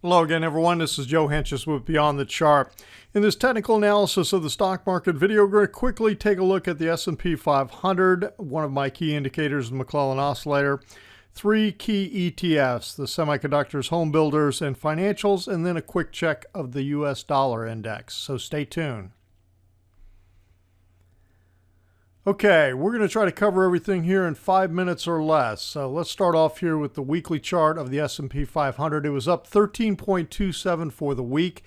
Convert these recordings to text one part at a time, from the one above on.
Hello again, everyone. This is Joe Henches with Beyond the Chart. In this technical analysis of the stock market video, we're going to quickly take a look at the S&P 500, one of my key indicators, the McClellan Oscillator, three key ETFs, the semiconductors, home builders, and financials, and then a quick check of the US dollar index. So stay tuned. Okay, we're going to try to cover everything here in 5 minutes or less. So let's start off here with the weekly chart of the S&P 500. It was up 13.27 for the week.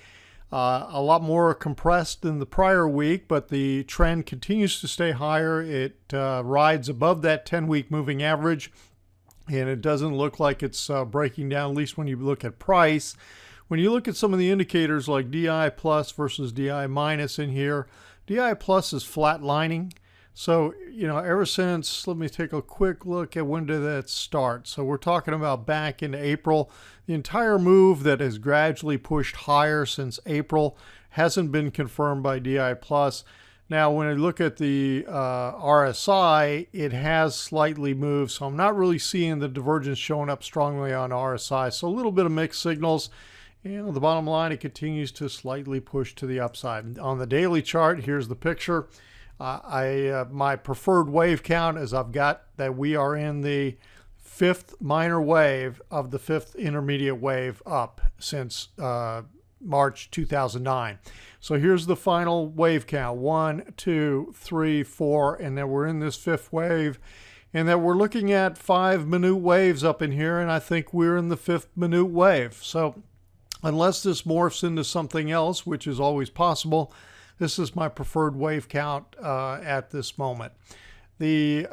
A lot more compressed than the prior week, but the trend continues to stay higher. It rides above that 10-week moving average, and it doesn't look like it's breaking down, at least when you look at price. When you look at some of the indicators like DI plus versus DI minus in here, DI plus is flatlining. So, ever since, let me take a quick look at when did that start. So we're talking about back in April. The entire move that has gradually pushed higher since April hasn't been confirmed by DI+. Now, when I look at the RSI, it has slightly moved. So I'm not really seeing the divergence showing up strongly on RSI. So a little bit of mixed signals. And on the bottom line, it continues to slightly push to the upside. On the daily chart, here's the picture. My preferred wave count is I've got that we are in the fifth minor wave of the fifth intermediate wave up since March 2009. So here's the final wave count: 1, 2, 3, 4, and then we're in this fifth wave, and that we're looking at 5 minute waves up in here, and I think we're in the fifth minute wave. So unless this morphs into something else, which is always possible, this is my preferred wave count at this moment. The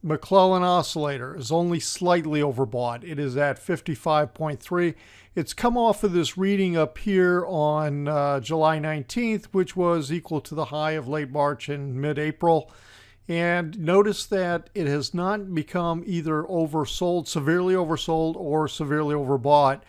McClellan Oscillator is only slightly overbought. It is at 55.3. It's come off of this reading up here on July 19th, which was equal to the high of late March and mid-April. And notice that it has not become either oversold, severely oversold, or severely overbought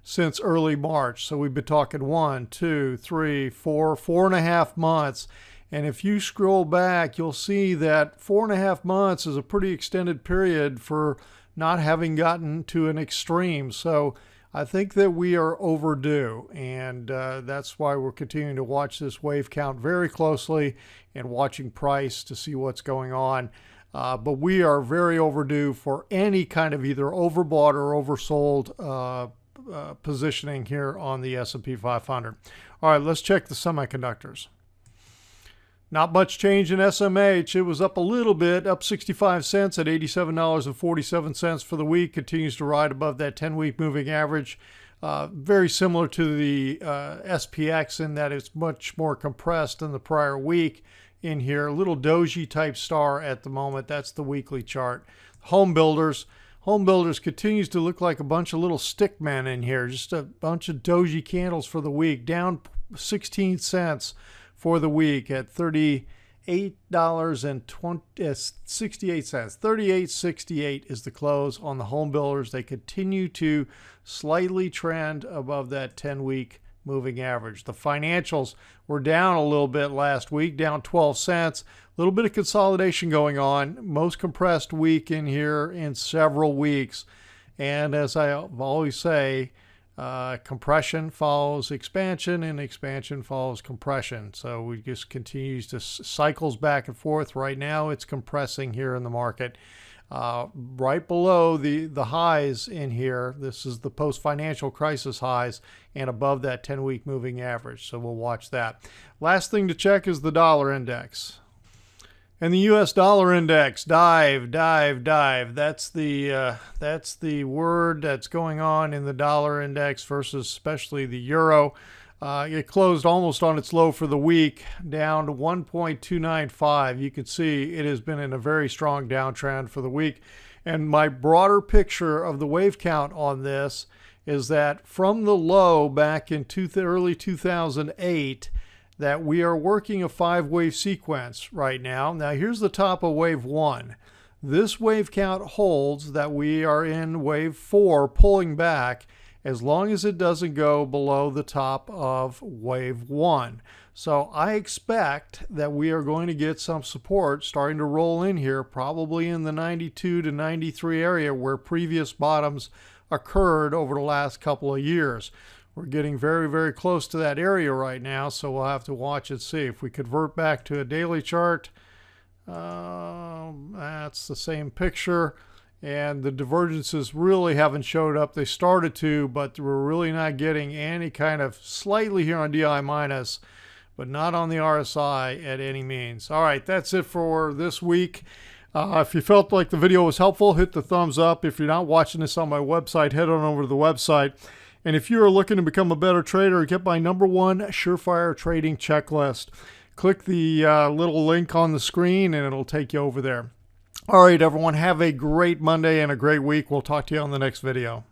since early March. So we've been talking 1, 2, 3, 4, 4.5 months. And if you scroll back, you'll see that 4.5 months is a pretty extended period for not having gotten to an extreme. So I think that we are overdue. And that's why we're continuing to watch this wave count very closely and watching price to see what's going on. But we are very overdue for any kind of either overbought or oversold positioning here on the S&P 500. All right, let's check the semiconductors. Not much change in SMH. It was up a little bit, up 65 cents at $87.47 for the week. Continues to ride above that 10-week moving average. Very similar to the SPX in that it's much more compressed than the prior week in here. A little doji type star at the moment. That's the weekly chart. Home builders. Home builders continues to look like a bunch of little stick men in here. Just a bunch of doji candles for the week. Down 16 cents for the week at $38.68. $38.68 is the close on the home builders. They continue to slightly trend above that 10-week moving average. The financials were down a little bit last week, down 12 cents. A little bit of consolidation going on. Most compressed week in here in several weeks. And as I always say, compression follows expansion and expansion follows compression. So we just continues to cycles back and forth. Right now it's compressing here in the market. Right below the highs in here, this is the post-financial crisis highs, and above that 10-week moving average. So we'll watch that. Last thing to check is the dollar index. And the US dollar index, dive. That's the word that's going on in the dollar index versus especially the euro. It closed almost on its low for the week, down to 1.295. You can see it has been in a very strong downtrend for the week. And my broader picture of the wave count on this is that from the low back in early 2008, that we are working a 5-wave sequence right now. Now here's the top of wave 1. This wave count holds that we are in wave 4 pulling back as long as it doesn't go below the top of wave 1. So I expect that we are going to get some support starting to roll in here, probably in the 92 to 93 area where previous bottoms occurred over the last couple of years. We're getting very, very close to that area right now, so we'll have to watch and see. If we convert back to a daily chart, that's the same picture, and the divergences really haven't showed up. They started to, but we're really not getting any kind of, slightly here on DI minus, but not on the RSI at any means. All right, that's it for this week. If you felt like the video was helpful, hit the thumbs up. If you're not watching this on my website, head on over to the website. And if you are looking to become a better trader, get my #1 surefire trading checklist. Click the little link on the screen and it'll take you over there. All right, everyone, have a great Monday and a great week. We'll talk to you on the next video.